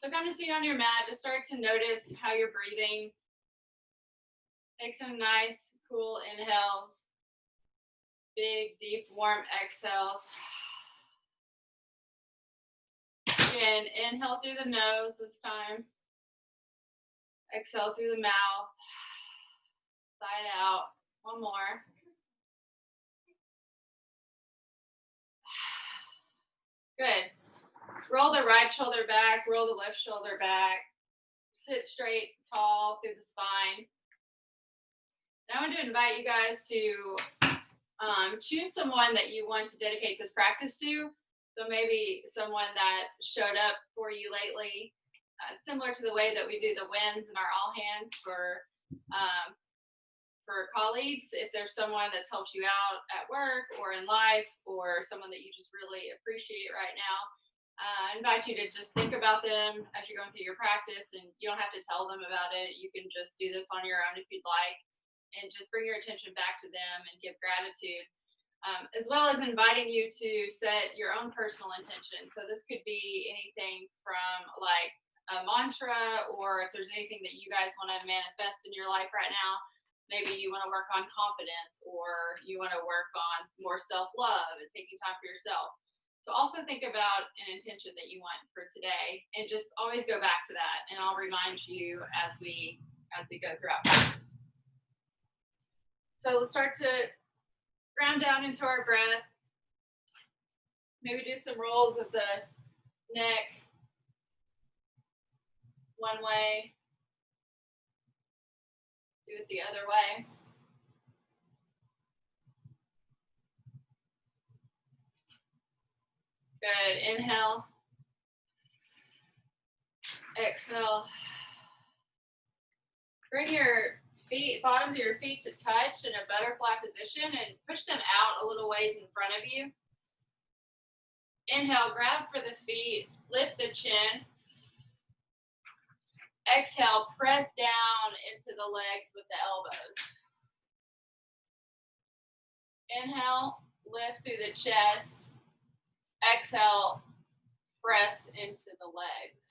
So come to seat on your mat. Just start to notice how you're breathing. Take some nice, cool inhales. Big, deep, warm exhales. Again, inhale through the nose this time. Exhale through the mouth. Side out. One more. Good. Roll the right shoulder back. Roll the left shoulder back. Sit straight, tall through the spine. Now I want to invite you guys to choose someone that you want to dedicate this practice to. So maybe someone that showed up for you lately, similar to the way that we do the wins and our all hands for colleagues. If there's someone that's helped you out at work or in life, or someone that you just really appreciate right now, I invite you to just think about them as you're going through your practice, and you don't have to tell them about it. You can just do this on your own if you'd like, and just bring your attention back to them and give gratitude, as well as inviting you to set your own personal intention. So this could be anything from like a mantra, or if there's anything that you guys want to manifest in your life right now. Maybe you want to work on confidence, or you want to work on more self-love and taking time for yourself. So also think about an intention that you want for today, and just always go back to that, and I'll remind you as we go throughout practice. So let's start to ground down into our breath. Maybe do some rolls of the neck one way. Do it the other way. Good. Inhale. Exhale. Bring your feet, bottoms of your feet to touch in a butterfly position, and push them out a little ways in front of you. Inhale, grab for the feet, lift the chin. Exhale, press down into the legs with the elbows. Inhale, lift through the chest. Exhale, press into the legs.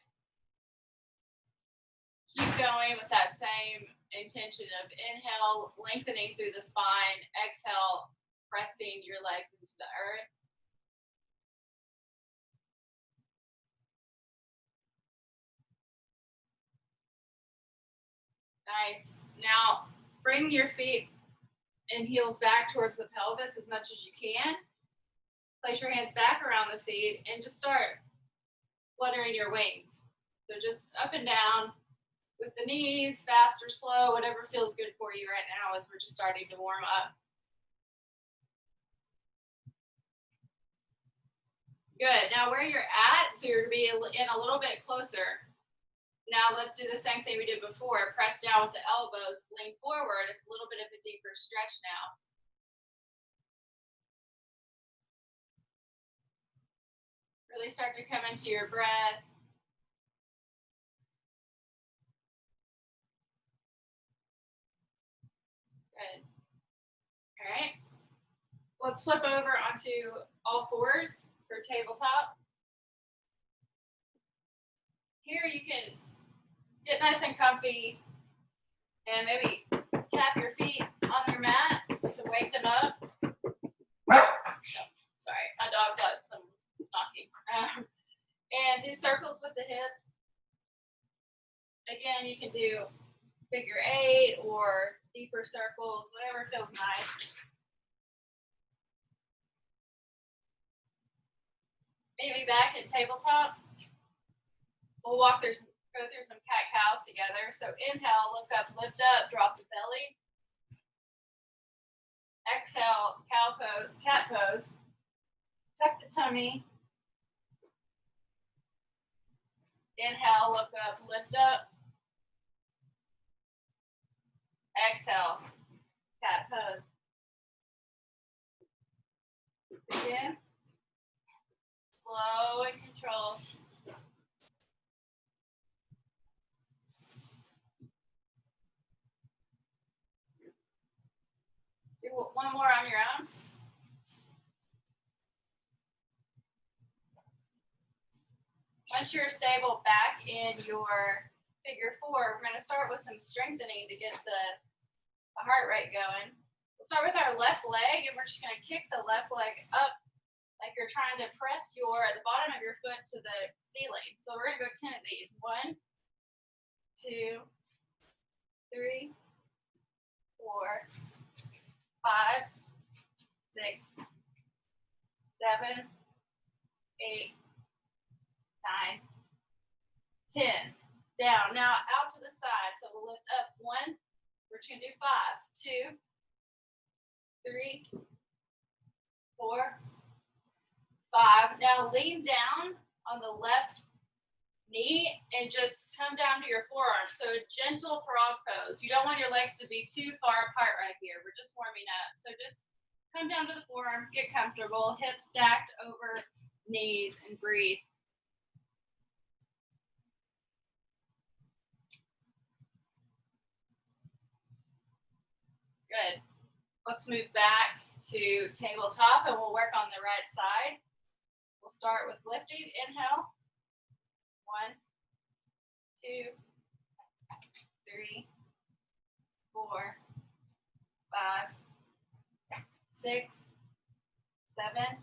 Keep going with that same intention of inhale, lengthening through the spine. Exhale, pressing your legs into the earth. Nice. Now, bring your feet and heels back towards the pelvis as much as you can. Place your hands back around the feet and just start fluttering your wings. So just up and down with the knees, fast or slow, whatever feels good for you right now as we're just starting to warm up. Good. Now where you're at, so you're going to be in a little bit closer. Now let's do the same thing we did before. Press down with the elbows, lean forward. It's a little bit of a deeper stretch now. Really start to come into your breath. Good. All right. Let's flip over onto all fours for tabletop. Here you can get nice and comfy and maybe tap your feet on your mat to wake them up. Sorry, my dog got some knocking. And do circles with the hips. Again, you can do figure 8 or deeper circles, whatever feels nice. Meet me back at tabletop. We'll go through some cat-cows together. So inhale, look up, lift up, drop the belly. Exhale, cow pose, cat pose. Tuck the tummy. Inhale, look up, lift up. Exhale, cat pose. Again. Slow and controlled. Do one more on your own. once you're stable back in your figure four, we're going to start with some strengthening to get the heart rate going. We'll start with our left leg, and we're just going to kick the left leg up like you're trying to press the bottom of your foot to the ceiling. So we're going to go 10 of these. 1, 2, 3, 4, 5, 6, 7, 8, 9, 10. Down. Now out to the side. So we'll lift up 1. We're just going to do 5, 2, 3, 4, 5. Now lean down on the left knee and just come down to your forearms. So a gentle frog pose. You don't want your legs to be too far apart right here. We're just warming up. So just come down to the forearms, get comfortable, hips stacked over knees, and breathe. Good. Let's move back to tabletop, and we'll work on the right side. We'll start with lifting. Inhale. 1, 2, 3, 4, 5, 6, 7,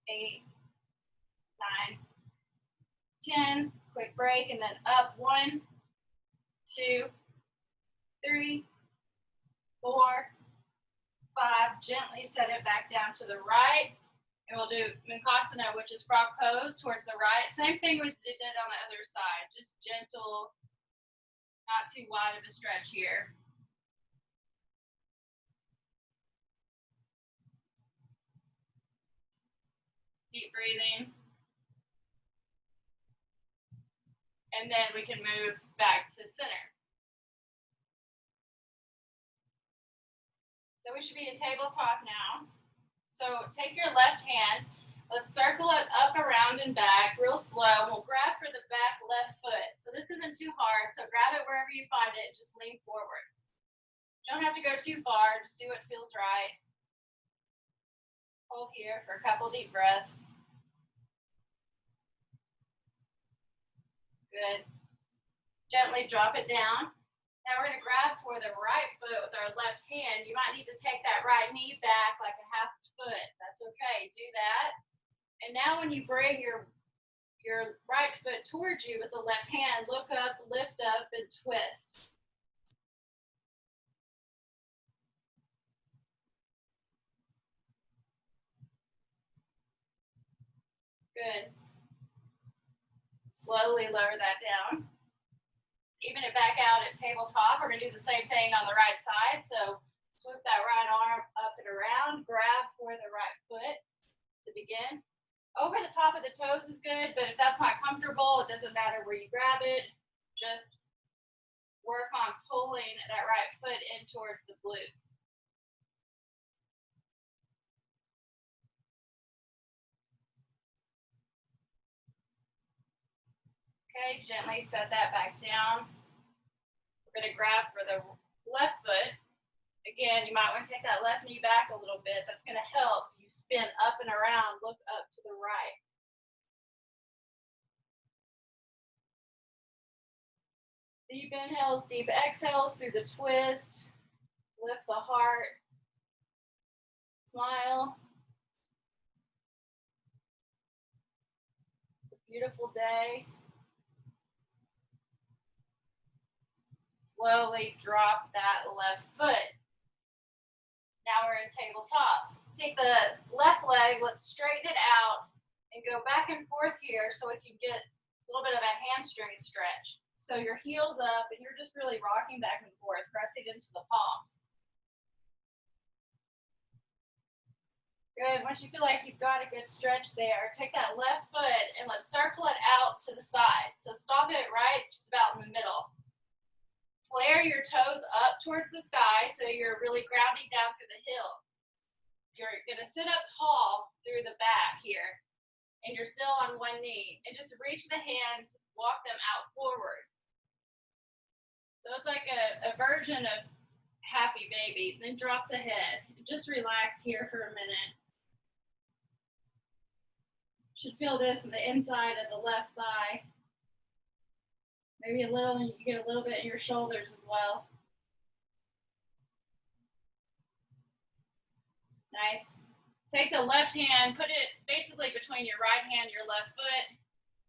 8, 9, 10. Quick break, and then up. 1, 2, 3, 4, 5. Gently set it back down to the right. And we'll do Mukhasana, which is frog pose towards the right. Same thing we did on the other side. Just gentle, not too wide of a stretch here. Deep breathing. And then we can move back to center. So we should be in tabletop now. So take your left hand, let's circle it up, around, and back real slow. We'll grab for the back left foot. So this isn't too hard, so grab it wherever you find it, just lean forward. You don't have to go too far, just do what feels right. Hold here for a couple deep breaths. Good. Gently drop it down. Now we're going to grab for the right foot with our left hand. You might need to take that right knee back like a half foot. That's okay. Do that. And now when you bring your right foot towards you with the left hand, look up, lift up, and twist. Good. Slowly lower that down. Even it back out at tabletop. We're going to do the same thing on the right side. So swoop that right arm up and around. Grab for the right foot to begin. Over the top of the toes is good, but if that's not comfortable, it doesn't matter where you grab it. Just work on pulling that right foot in towards the glutes. Okay, gently set that back down. We're going to grab for the left foot. Again, you might want to take that left knee back a little bit. That's going to help you spin up and around, look up to the right. Deep inhales, deep exhales through the twist. Lift the heart. Smile. It's a beautiful day. Slowly drop that left foot. Now we're in tabletop. Take the left leg, let's straighten it out and go back and forth here so we can get a little bit of a hamstring stretch. So your heel's up and you're just really rocking back and forth, pressing into the palms. Good. Once you feel like you've got a good stretch there, take that left foot and let's circle it out to the side. So stop it right just about in the middle. Flare your toes up towards the sky so you're really grounding down through the heel. You're going to sit up tall through the back here, and you're still on one knee. And just reach the hands, walk them out forward. So it's like a version of happy baby. Then drop the head. Just relax here for a minute. Should feel this in the inside of the left thigh. Maybe a little, and you get a little bit in your shoulders as well. Nice. Take the left hand, put it basically between your right hand and your left foot.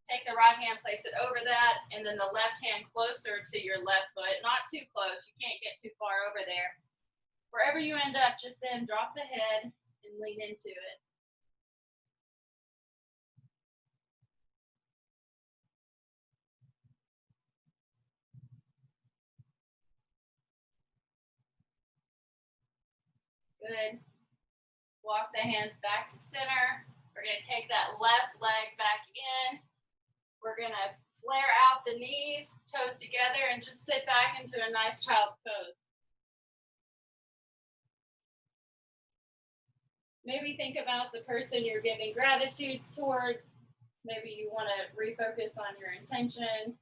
Take the right hand, place it over that, and then the left hand closer to your left foot. Not too close, you can't get too far over there. Wherever you end up, just then drop the head and lean into it. Good. Walk the hands back to center. We're going to take that left leg back in. We're going to flare out the knees, toes together, and just sit back into a nice child's pose. Maybe think about the person you're giving gratitude towards. Maybe you want to refocus on your intention.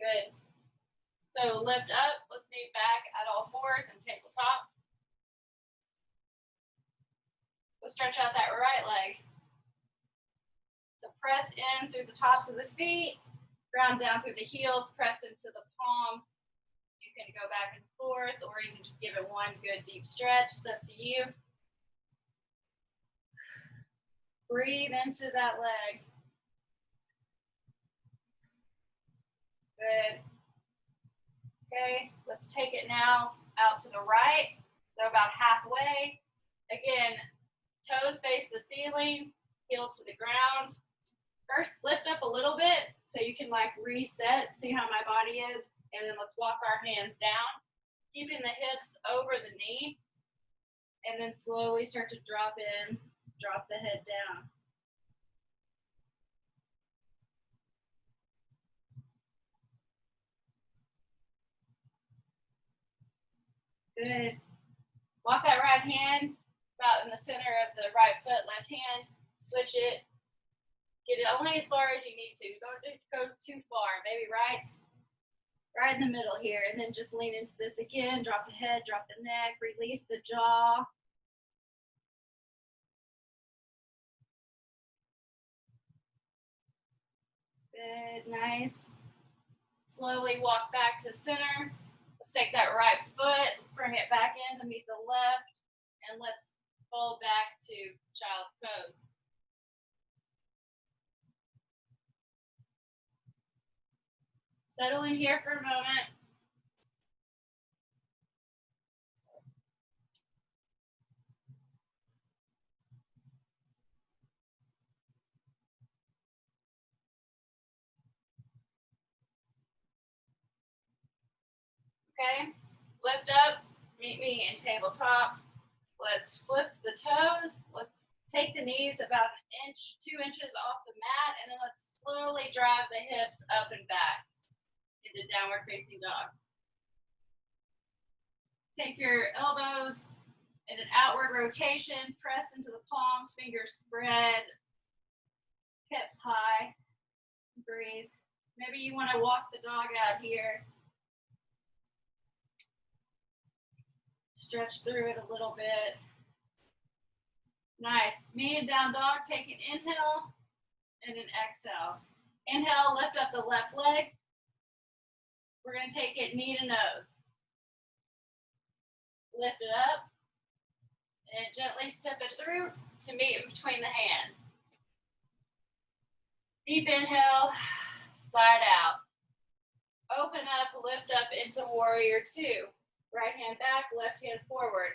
Good. So lift up, let's knee back at all fours and tabletop. Let's stretch out that right leg. So press in through the tops of the feet, ground down through the heels, press into the palms. You can go back and forth, or you can just give it one good deep stretch. It's up to you. Breathe into that leg. Good. Okay, let's take it now out to the right. So about halfway. Again, toes face the ceiling, heel to the ground. First, lift up a little bit so you can like reset, see how my body is. And then let's walk our hands down, keeping the hips over the knee. And then slowly start to drop in, drop the head down. Good. Walk that right hand about in the center of the right foot, left hand. Switch it. Get it only as far as you need to. Don't go too far. Maybe right in the middle here. And then just lean into this again. Drop the head, drop the neck, release the jaw. Good, nice. Slowly walk back to center. Let's take that right foot. Let's bring it back in to meet the left. And let's fold back to child's pose. Settle in here for a moment. Okay, lift up, meet me in tabletop. Let's flip the toes. Let's take the knees about an inch, 2 inches off the mat, and then let's slowly drive the hips up and back into downward facing dog. Take your elbows in an outward rotation, press into the palms, fingers spread, hips high, breathe. Maybe you want to walk the dog out here. Stretch through it a little bit. Nice. Me and down dog, take an inhale and an exhale. Inhale, lift up the left leg. We're going to take it knee to nose. Lift it up and gently step it through to meet in between the hands. Deep inhale, side out. Open up, lift up into warrior two. Right hand back, left hand forward.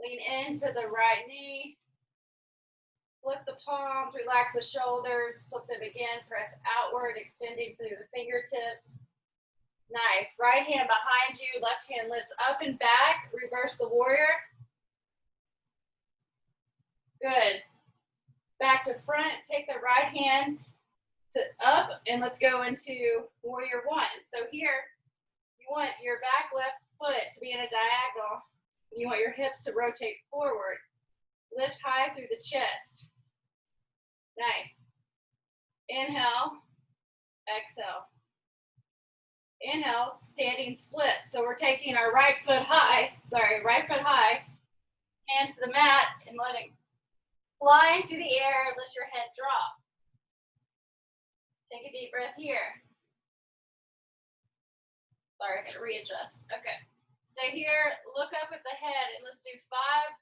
Lean into the right knee. Flip the palms, relax the shoulders, flip them again, press outward, extending through the fingertips. Nice. Right hand behind you, left hand lifts up and back. Reverse the warrior. Good. Back to front. Take the right hand to up, and let's go into warrior one. So here, you want your back left foot to be in a diagonal. You want your hips to rotate forward. Lift high through the chest. Nice. Inhale, exhale. Inhale, standing split. So we're taking our right foot high, hands to the mat and letting fly into the air, let your head drop. Take a deep breath here. Sorry, I gotta readjust. Okay. Stay here, look up at the head, and let's do 5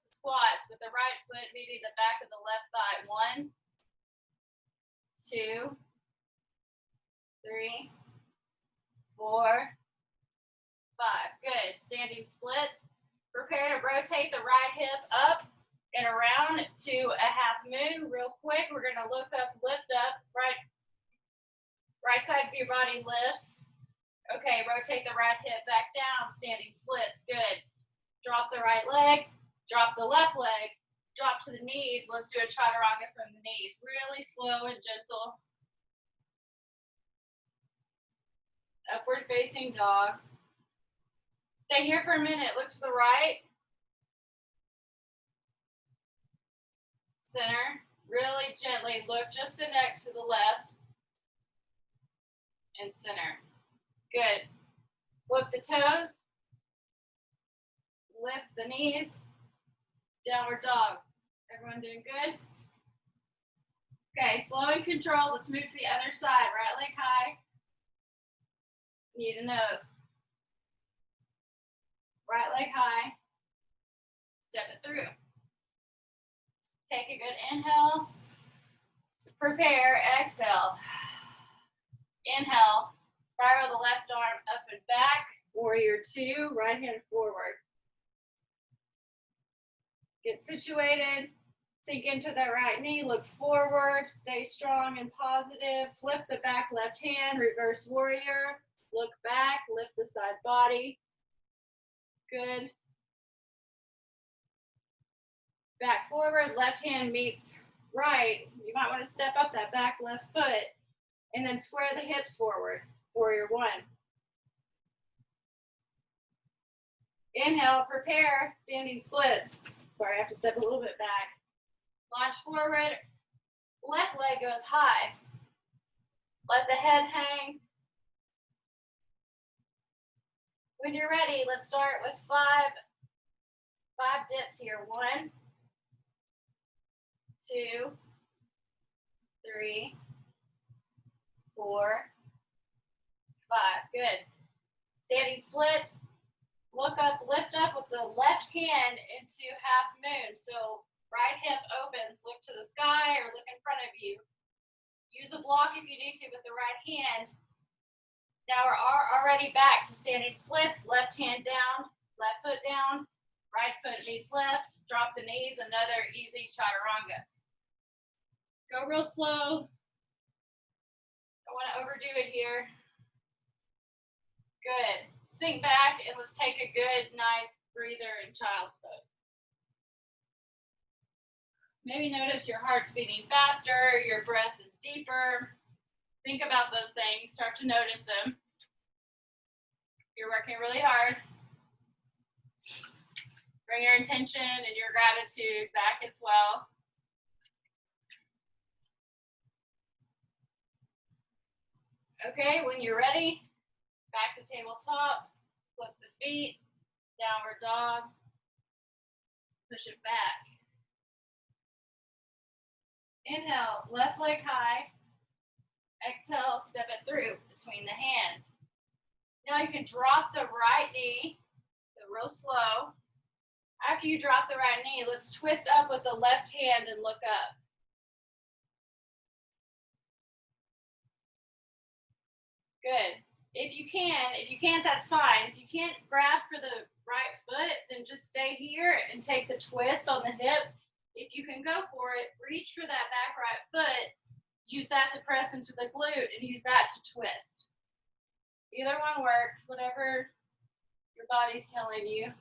squats with the right foot meeting the back of the left thigh. 1, 2, 3, 4, 5. Good. Standing splits. Prepare to rotate the right hip up and around to a half moon. Real quick, we're gonna look up, lift up, right side of your body lifts. Okay, rotate the right hip back down, standing splits, good. Drop the right leg, drop the left leg, drop to the knees. Let's do a chaturanga from the knees. Really slow and gentle. Upward facing dog. Stay here for a minute, look to the right. Center, really gently, look just the neck to the left. And center. Good. Flip the toes. Lift the knees. Downward dog. Everyone doing good? Okay, slow and controlled. Let's move to the other side. Right leg high. Knee to nose. Right leg high. Step it through. Take a good inhale. Prepare, exhale. Inhale. Spiral the left arm up and back. Warrior 2, right hand forward. Get situated. Sink into the right knee. Look forward. Stay strong and positive. Flip the back left hand. Reverse warrior. Look back. Lift the side body. Good. Back forward. Left hand meets right. You might want to step up that back left foot. And then square the hips forward. Warrior 1. Inhale, prepare, standing splits. Sorry, I have to step a little bit back. Launch forward, left leg goes high. Let the head hang. When you're ready, let's start with 5 dips here. 1, 2, 3, 4, 5. Good. Standing splits. Look up, lift up with the left hand into half moon. So right hip opens, look to the sky or look in front of you. Use a block if you need to with the right hand. Now we're already back to standing splits. Left hand down, left foot down, right foot meets left. Drop the knees, another easy chaturanga. Go real slow. Don't want to overdo it here. Good. Sink back and let's take a good, nice breather in child's pose. Maybe notice your heart's beating faster, your breath is deeper. Think about those things, start to notice them. You're working really hard. Bring your intention and your gratitude back as well. Okay, when you're ready, back to tabletop, flip the feet, downward dog, push it back. Inhale, left leg high. Exhale, step it through between the hands. Now you can drop the right knee, real slow. After you drop the right knee, let's twist up with the left hand and look up. Good. If you can't, that's fine. If you can't grab for the right foot, then just stay here and take the twist on the hip. If you can go for it, reach for that back right foot, use that to press into the glute and use that to twist. Either one works, whatever your body's telling you.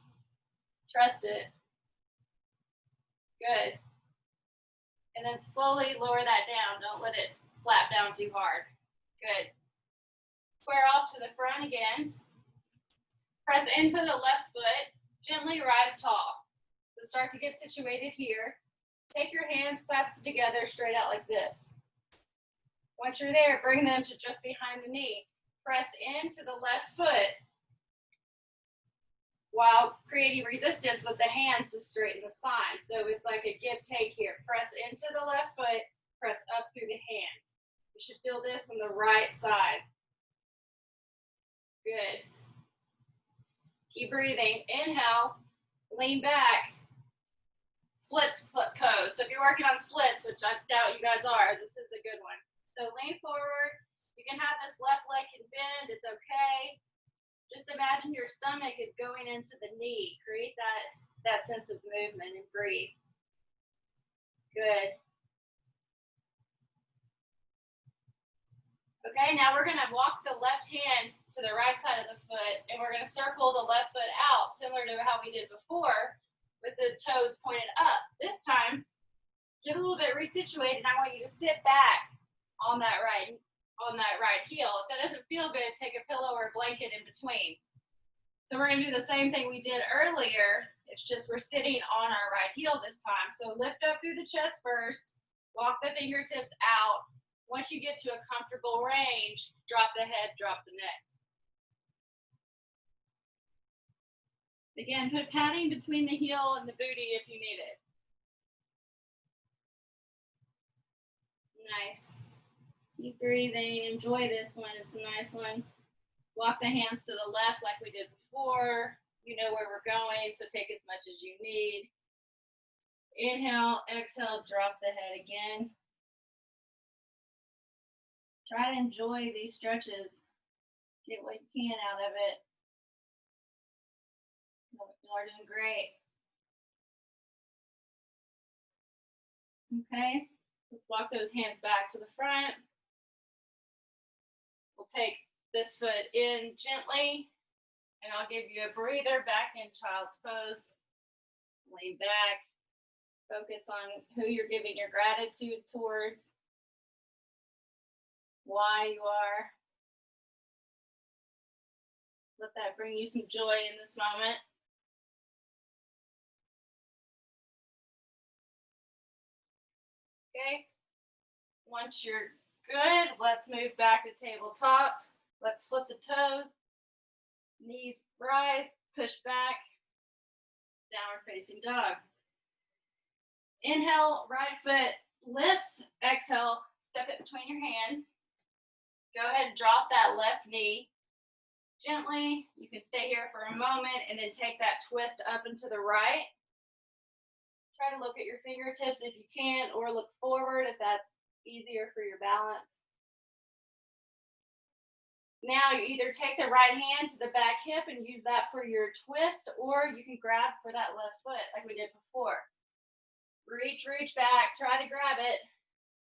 Trust it. Good. And then slowly lower that down. Don't let it flap down too hard. Good. Square off to the front again. Press into the left foot. Gently rise tall. So start to get situated here. Take your hands, clasp together, straight out like this. Once you're there, bring them to just behind the knee. Press into the left foot while creating resistance with the hands to straighten the spine. So it's like a give take here. Press into the left foot, press up through the hands. You should feel this on the right side. Good. Keep breathing. Inhale, lean back, splits pose. So if you're working on splits, which I doubt you guys are, this is a good one. So lean forward. You can have this left leg can bend, it's okay. Just imagine your stomach is going into the knee. Create that sense of movement and breathe. Good. Okay, now we're gonna walk the left hand to the right side of the foot and we're gonna circle the left foot out, similar to how we did before, with the toes pointed up. This time, get a little bit resituated. I want you to sit back on that right heel. If that doesn't feel good, take a pillow or a blanket in between. So we're gonna do the same thing we did earlier. It's just we're sitting on our right heel this time. So lift up through the chest first, walk the fingertips out. Once you get to a comfortable range, drop the head, drop the neck. Again, put padding between the heel and the booty if you need it. Nice. Keep breathing. Enjoy this one. It's a nice one. Walk the hands to the left like we did before. You know where we're going, so take as much as you need. Inhale, exhale, drop the head again. Try to enjoy these stretches. Get what you can out of it. You are doing great. Okay, let's walk those hands back to the front. We'll take this foot in gently, and I'll give you a breather back in child's pose. Lean back. Focus on who you're giving your gratitude towards, why you are. Let that bring you some joy in this moment. Okay, once you're good, let's move back to tabletop. Let's flip the toes, knees rise, push back, downward facing dog. Inhale, right foot lifts, exhale, step it between your hands. Go ahead and drop that left knee gently. You can stay here for a moment and then take that twist up and to the right. Try to look at your fingertips if you can, or look forward if that's easier for your balance. Now you either take the right hand to the back hip and use that for your twist, or you can grab for that left foot like we did before. Reach back, try to grab it.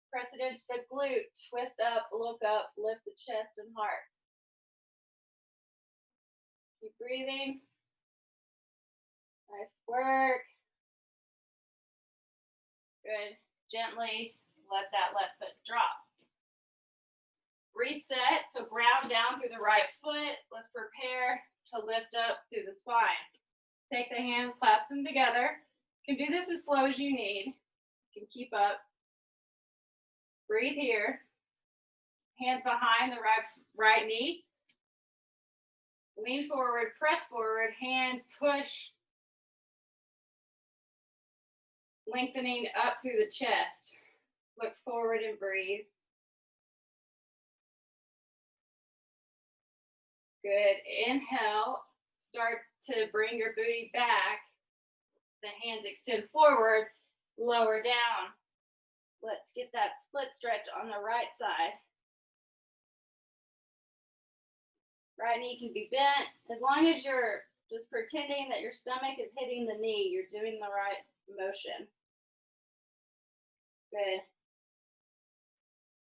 Press it into the glute, twist up, look up, lift the chest and heart. Keep breathing. Nice work. Good. Gently let that left foot drop. Reset, so ground down through the right foot. Let's prepare to lift up through the spine. Take the hands, clasp them together. You can do this as slow as you need. You can keep up. Breathe here. Hands behind the right knee. Lean forward, press forward, hands push. Lengthening up through the chest. Look forward and breathe. Good. Inhale. Start to bring your booty back. The hands extend forward, lower down. Let's get that split stretch on the right side. Right knee can be bent. As long as you're just pretending that your stomach is hitting the knee, you're doing the right motion. Good.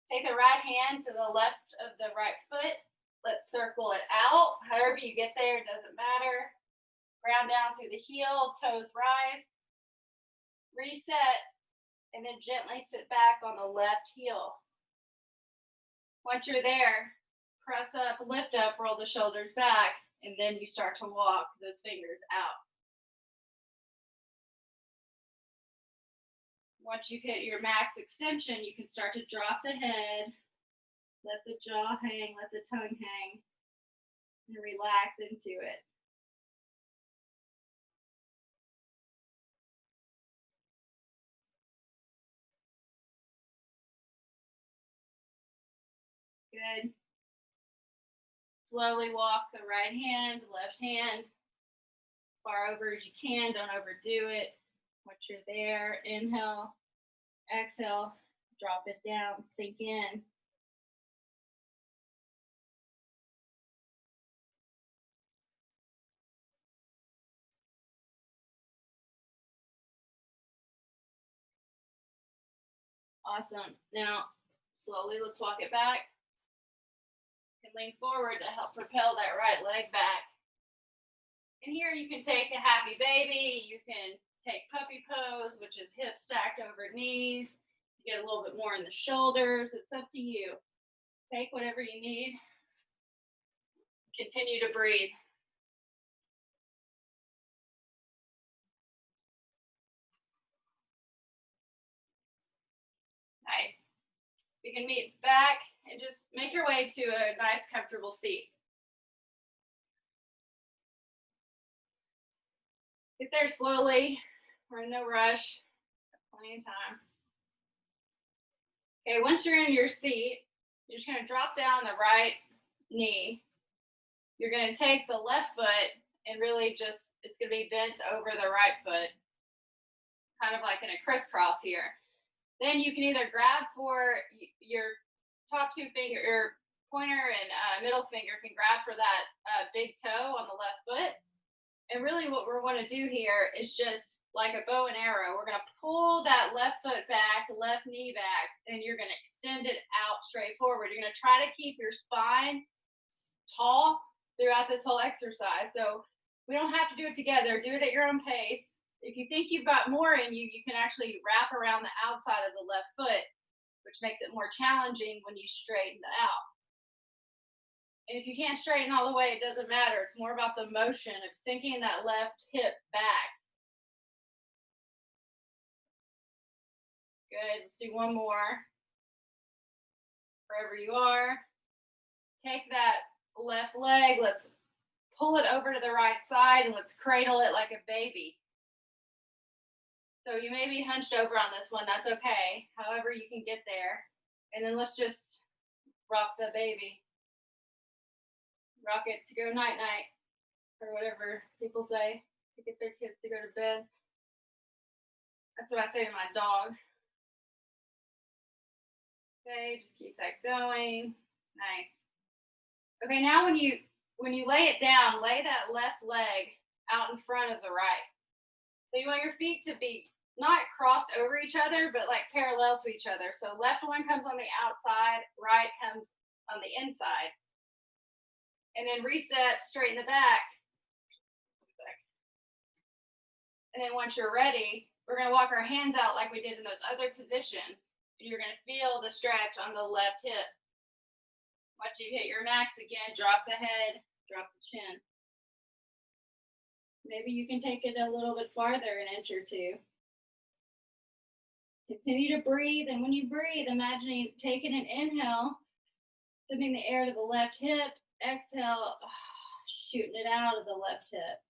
Take the right hand to the left of the right foot. Let's circle it out. However you get there, it doesn't matter. Ground down through the heel, toes rise. Reset, and then gently sit back on the left heel. Once you're there, press up, lift up, roll the shoulders back, and then you start to walk those fingers out. Once you've hit your max extension, you can start to drop the head, Let the jaw hang, let the tongue hang, and relax into it. Good. Slowly walk the right hand, left hand, as far over as you can. Don't overdo it. Once you're there, inhale, exhale, drop it down, sink in. Awesome. Now, slowly, let's walk it back. And lean forward to help propel that right leg back. And here you can take a happy baby. You can take puppy pose, which is hips stacked over knees. You get a little bit more in the shoulders. It's up to you. Take whatever you need. Continue to breathe. Nice. You can meet back and just make your way to a nice, comfortable seat. Get there slowly. We're in no rush. Plenty of time. Okay, once you're in your seat, you're just going to drop down the right knee. You're going to take the left foot and really just, it's going to be bent over the right foot, kind of like in a crisscross here. Then you can either grab for your top two finger, your pointer and middle finger can grab for that big toe on the left foot. And really what we want to do here is just like a bow and arrow. We're going to pull that left foot back, left knee back, and you're going to extend it out straight forward. You're going to try to keep your spine tall throughout this whole exercise. So we don't have to do it together. Do it at your own pace. If you think you've got more in you, you can actually wrap around the outside of the left foot, which makes it more challenging when you straighten it out. And if you can't straighten all the way, it doesn't matter. It's more about the motion of sinking that left hip back. Good. Let's do one more. Wherever you are. Take that left leg. Let's pull it over to the right side and let's cradle it like a baby. So you may be hunched over on this one. That's okay. However you can get there. And then let's just rock the baby. Rock it to go night-night, or whatever people say to get their kids to go to bed. That's what I say to my dog. Okay, just keep that going. Nice. Okay, now when you lay it down, lay that left leg out in front of the right. So you want your feet to be not crossed over each other, but like parallel to each other. So left one comes on the outside, right comes on the inside. And then reset, straighten the back. And then once you're ready, we're going to walk our hands out like we did in those other positions. And you're going to feel the stretch on the left hip. Once you hit your max again, drop the head, drop the chin. Maybe you can take it a little bit farther, an inch or two. Continue to breathe. And when you breathe, imagine taking an inhale, sending the air to the left hip. Exhale, shooting it out of the left hip.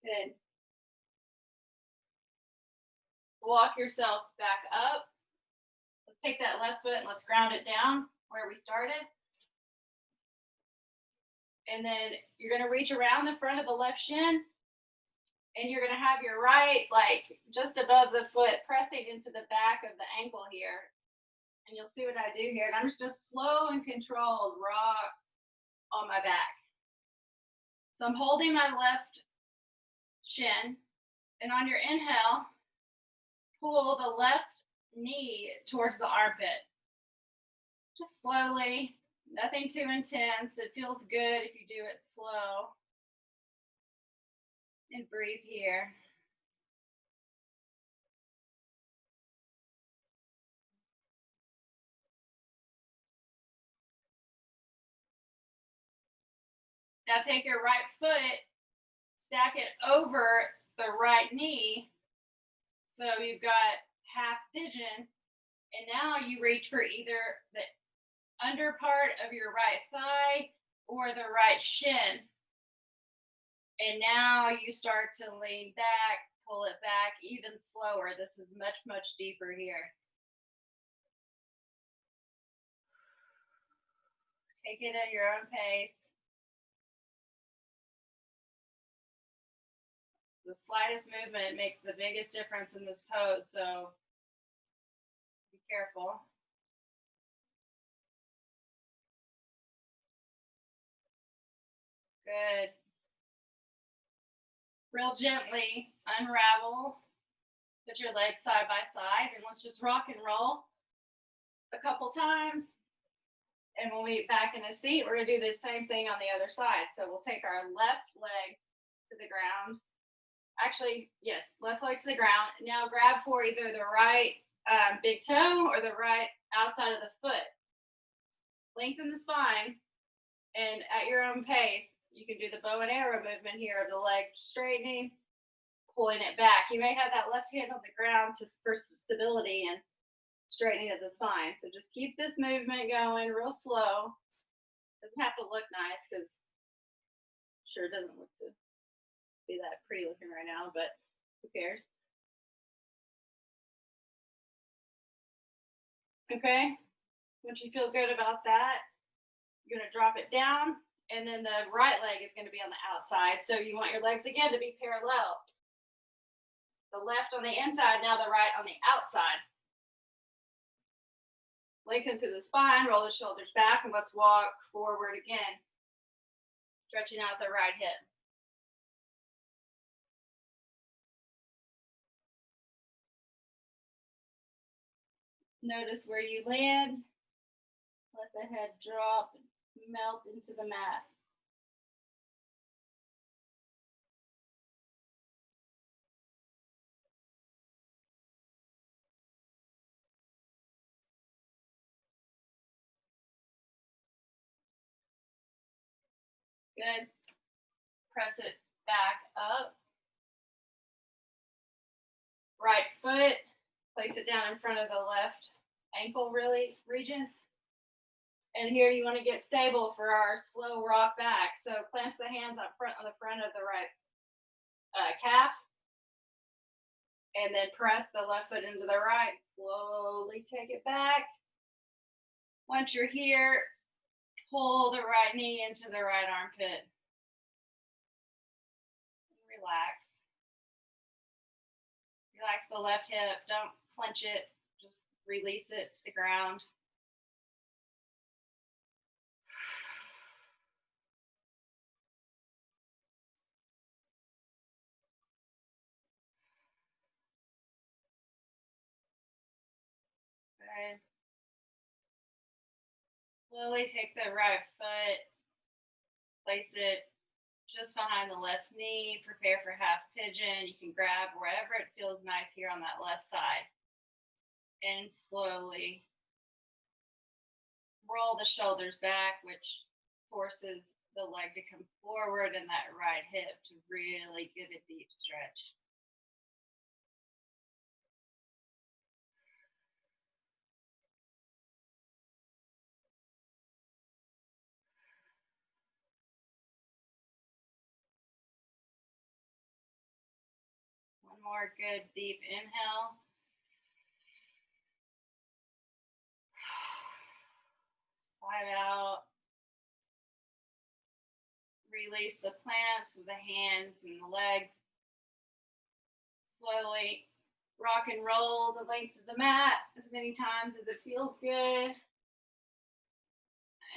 Good. Walk yourself back up. Let's take that left foot and let's ground it down where we started. And then you're going to reach around the front of the left shin. And you're going to have your right, like just above the foot, pressing into the back of the ankle here. And you'll see what I do here. And I'm just going to slow and controlled rock on my back. So I'm holding my left shin. And on your inhale, pull the left knee towards the armpit. Just slowly, nothing too intense. It feels good if you do it slow. And breathe here. Now take your right foot stack it over the right knee. So you've got half pigeon, and now you reach for either the under part of your right thigh or the right shin. And now you start to lean back, pull it back even slower. This is much, much deeper here. Take it at your own pace. The slightest movement makes the biggest difference in this pose, so be careful. Good. Real gently unravel, put your legs side by side, and let's just rock and roll a couple times. And we'll be back in a seat. We're gonna do the same thing on the other side. So we'll take our left leg to the ground. Actually, yes, left leg to the ground. Now grab for either the right big toe or the right outside of the foot. Lengthen the spine, and at your own pace, you can do the bow and arrow movement here of the leg straightening, pulling it back. You may have that left hand on the ground for stability and straightening of the spine. So just keep this movement going real slow. Doesn't have to look nice because sure doesn't look to be that pretty looking right now, but who cares? Okay, once you feel good about that, you're gonna drop it down, and then the right leg is gonna be on the outside. So you want your legs again to be parallel. The left on the inside, now the right on the outside. Lengthen through the spine, roll the shoulders back, and let's walk forward again. Stretching out the right hip. Notice where you land. Let the head drop and melt into the mat. Good. Press it back up. Right foot, place it down in front of the left ankle really region. And here you want to get stable for our slow rock back. So clamp the hands up front on the front of the right calf. And then press the left foot into the right. Slowly take it back. Once you're here, pull the right knee into the right armpit. Relax. Relax the left hip. Don't clench it. Just release it to the ground. Good. Slowly take the right foot, place it just behind the left knee, prepare for half pigeon. You can grab wherever it feels nice here on that left side. And slowly roll the shoulders back, which forces the leg to come forward and that right hip to really get a deep stretch. One more good deep inhale. Slide out. Release the clamps with the hands and the legs. Slowly rock and roll the length of the mat as many times as it feels good.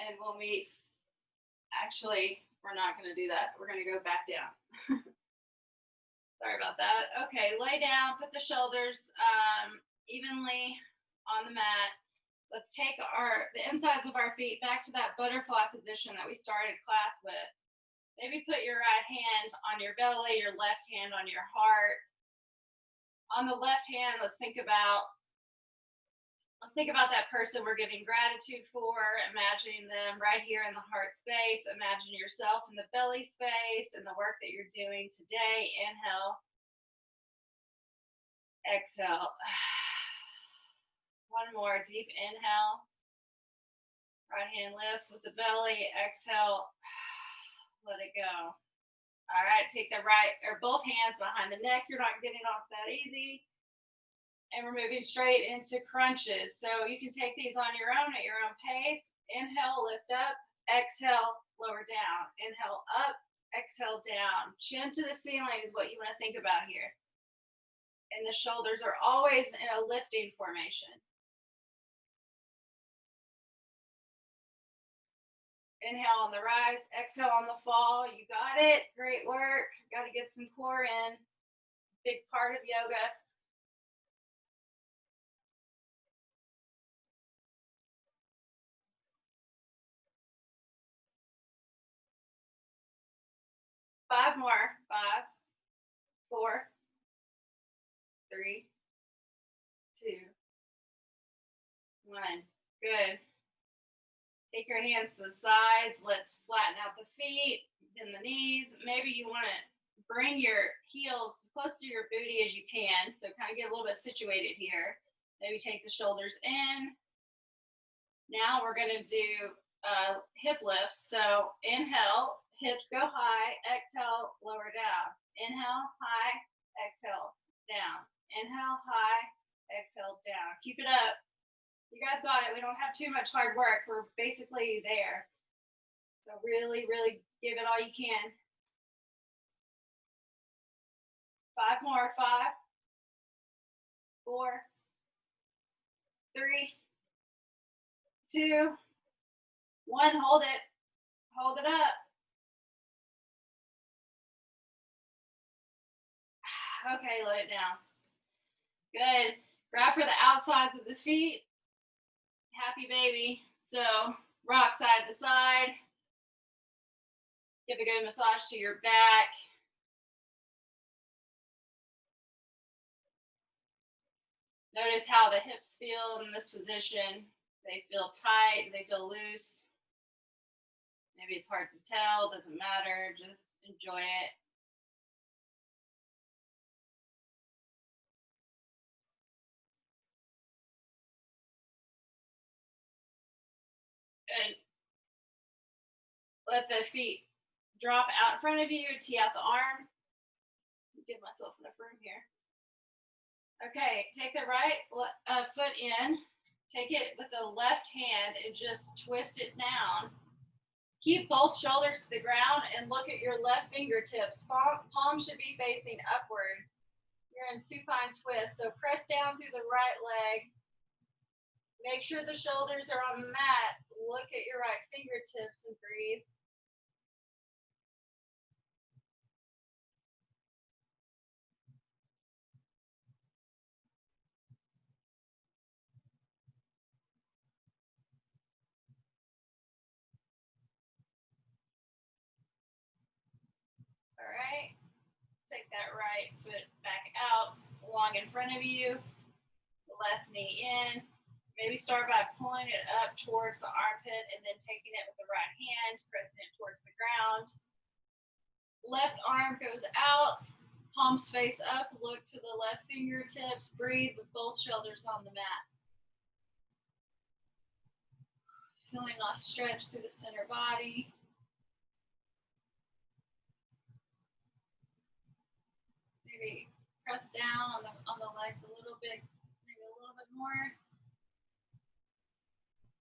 And we'll meet. Actually, we're not going to do that. We're going to go back down. Sorry about that. Okay, lay down, put the shoulders evenly on the mat. Let's take the insides of our feet back to that butterfly position that we started class with. Maybe put your right hand on your belly, your left hand on your heart. On the left hand, let's think about a Let's think about that person we're giving gratitude for, imagining them right here in the heart space. Imagine yourself in the belly space and the work that you're doing today. Inhale, exhale. One more deep inhale. Right hand lifts with the belly. Exhale. Let it go. All right, take the right or both hands behind the neck. You're not getting off that easy. And we're moving straight into crunches. So you can take these on your own at your own pace. Inhale, lift up. Exhale, lower down. Inhale, up. Exhale, down. Chin to the ceiling is what you want to think about here. And the shoulders are always in a lifting formation. Inhale on the rise, exhale on the fall. You got it. Great work. Got to get some core in. Big part of yoga. Five more. 5, 4, 3, 2, 1. Good. Take your hands to the sides. Let's flatten out the feet, bend the knees. Maybe you want to bring your heels as close to your booty as you can. So kind of get a little bit situated here. Maybe take the shoulders in. Now we're going to do hip lifts. So inhale, hips go high. Exhale, lower down. Inhale, high. Exhale, down. Inhale, high. Exhale, down. Keep it up. You guys got it. We don't have too much hard work. We're basically there. So really, really give it all you can. 5 more. 5, 4, 3, 2, 1. Hold it. Hold it up. Okay, let it down. Good. Grab for the outsides of the feet. Happy baby. So rock side to side. Give a good massage to your back. Notice how the hips feel in this position. They feel tight, they feel loose. Maybe it's hard to tell, doesn't matter, just enjoy it. Good. Let the feet drop out in front of you, tee out the arms. Give myself enough room here. Okay, take the right foot in, take it with the left hand and just twist it down. Keep both shoulders to the ground and look at your left fingertips. Palm should be facing upward. You're in supine twist, so press down through the right leg. Make sure the shoulders are on the mat. Look at your right fingertips and breathe. All right. Take that right foot back out, along in front of you. The left knee in. Maybe start by pulling it up towards the armpit and then taking it with the right hand, pressing it towards the ground. Left arm goes out, palms face up, look to the left fingertips, breathe with both shoulders on the mat. Feeling a stretch through the center body. Maybe press down on the legs a little bit, maybe a little bit more.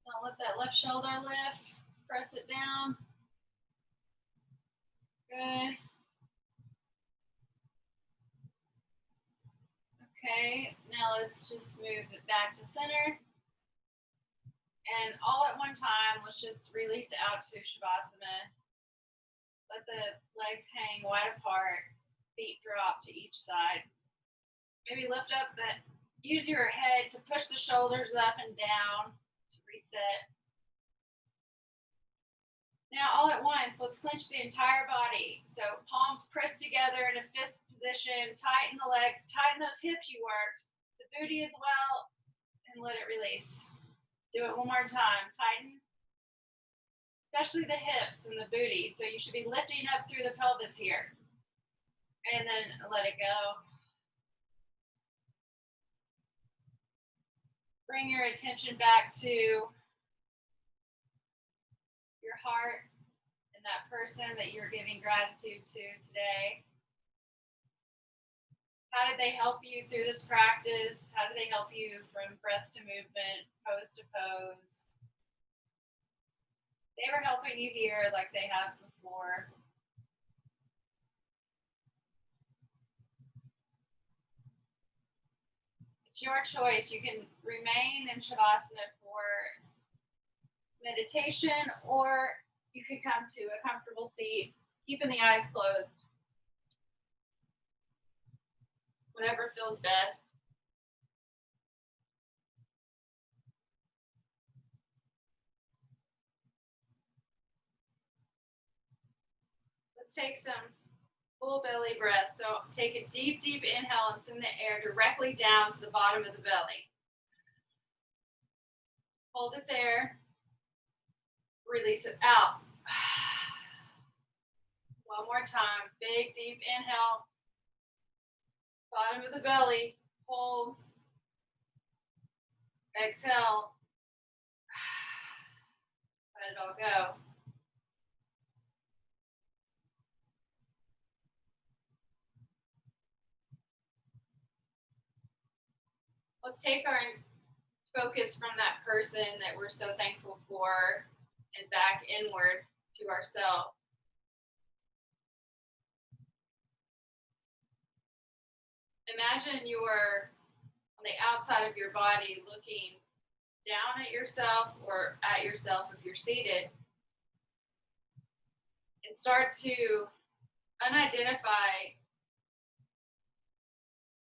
Don't let that left shoulder lift. Press it down. Good. Okay, now let's just move it back to center. And all at one time, let's just release out to Shavasana. Let the legs hang wide apart, feet drop to each side. Maybe lift up that, use your head to push the shoulders up and down to reset. Now all at once, let's clench the entire body. So palms pressed together in a fist position, tighten the legs, tighten those hips you worked, the booty as well, and and let it release. Do it one more time. Tighten, especially the hips and the booty. So you should be lifting up through the pelvis here. And then let it go. Bring your attention back to your heart and that person that you're giving gratitude to today. How did they help you through this practice? How did they help you from breath to movement, pose to pose? They were helping you here like they have before. It's your choice. You can remain in Shavasana for meditation, or you could come to a comfortable seat, keeping the eyes closed. Whatever feels best. Let's take some full belly breath. So take a deep, deep inhale and send the air directly down to the bottom of the belly. Hold it there. Release it out. One more time. Big, deep inhale. Bottom of the belly. Hold. Exhale. Let it all go. Let's take our focus from that person that we're so thankful for and back inward to ourselves. Imagine you are on the outside of your body looking down at yourself or at yourself if you're seated, and start to unidentify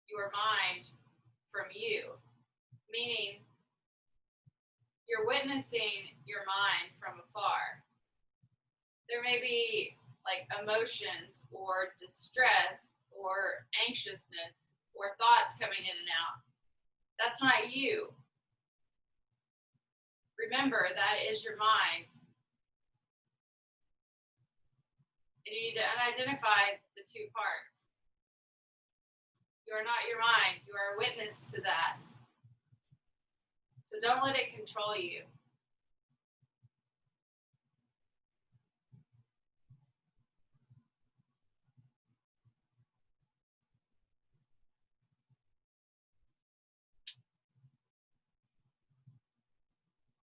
your mind from you, meaning you're witnessing your mind from afar. There may be like emotions or distress or anxiousness or thoughts coming in and out. That's not you. Remember, that is your mind. And you need to unidentify the two parts. You are not your mind. You are a witness to that. So don't let it control you.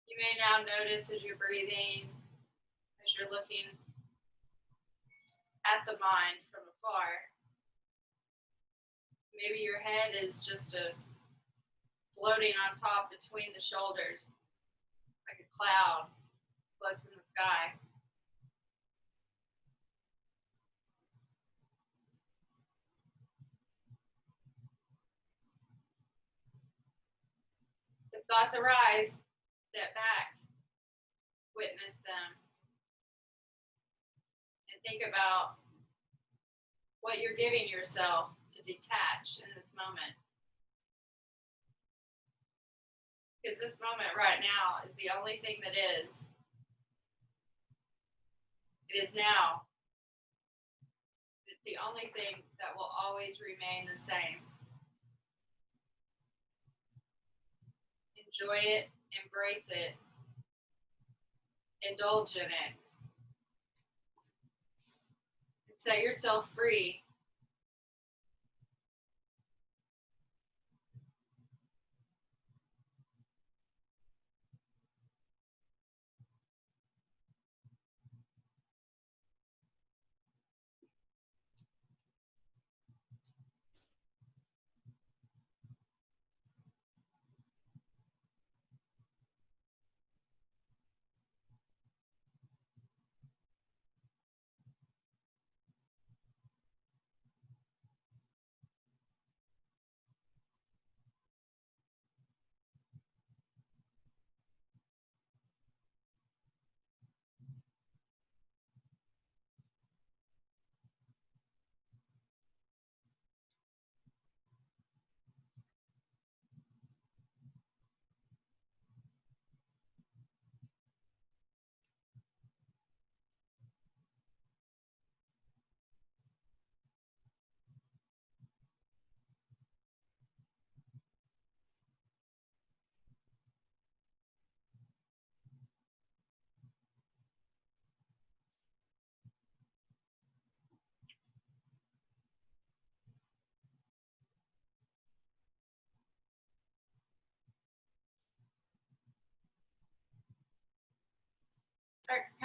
You may now notice as you're breathing, as you're looking at the mind from afar, maybe your head is just floating on top between the shoulders, like a cloud floats in the sky. If thoughts arise, step back, witness them, and think about what you're giving yourself to detach in this moment. Because this moment right now is the only thing that is. It is now. It's the only thing that will always remain the same. Enjoy it, embrace it, indulge in it, and set yourself free.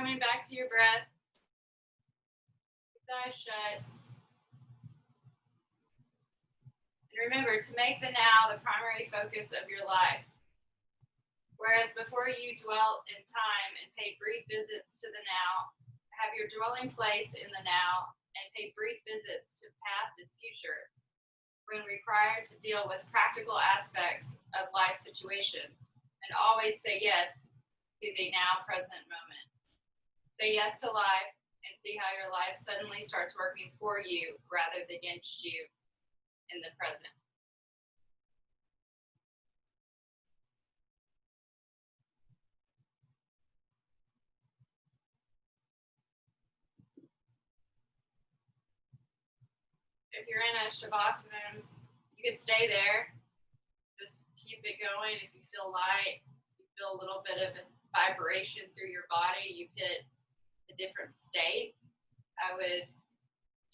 coming back to your breath. Keep the eyes shut. And remember to make the now the primary focus of your life. Whereas before you dwelt in time and paid brief visits to the now, have your dwelling place in the now and pay brief visits to past and future when required to deal with practical aspects of life situations. And always say yes to the now present moment. Say yes to life and see how your life suddenly starts working for you rather than against you in the present. If you're in a Shavasana, you can stay there. Just keep it going. If you feel light, you feel a little bit of a vibration through your body, you've hit a different state, I would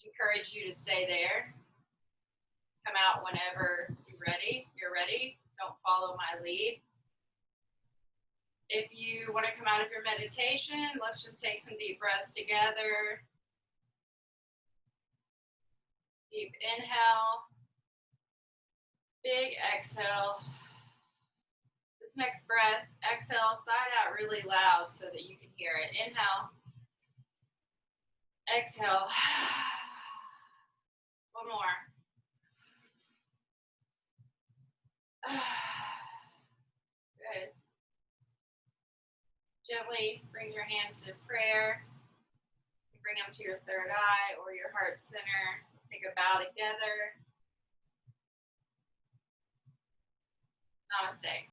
encourage you to stay there. Come out whenever you're ready. Don't follow my lead. If you want to come out of your meditation, let's just take some deep breaths together. Deep inhale. Big exhale. This next breath, exhale, sigh out really loud so that you can hear it. Inhale. Exhale. One more. Good. Gently bring your hands to prayer. Bring them to your third eye or your heart center. Let's take a bow together. Namaste.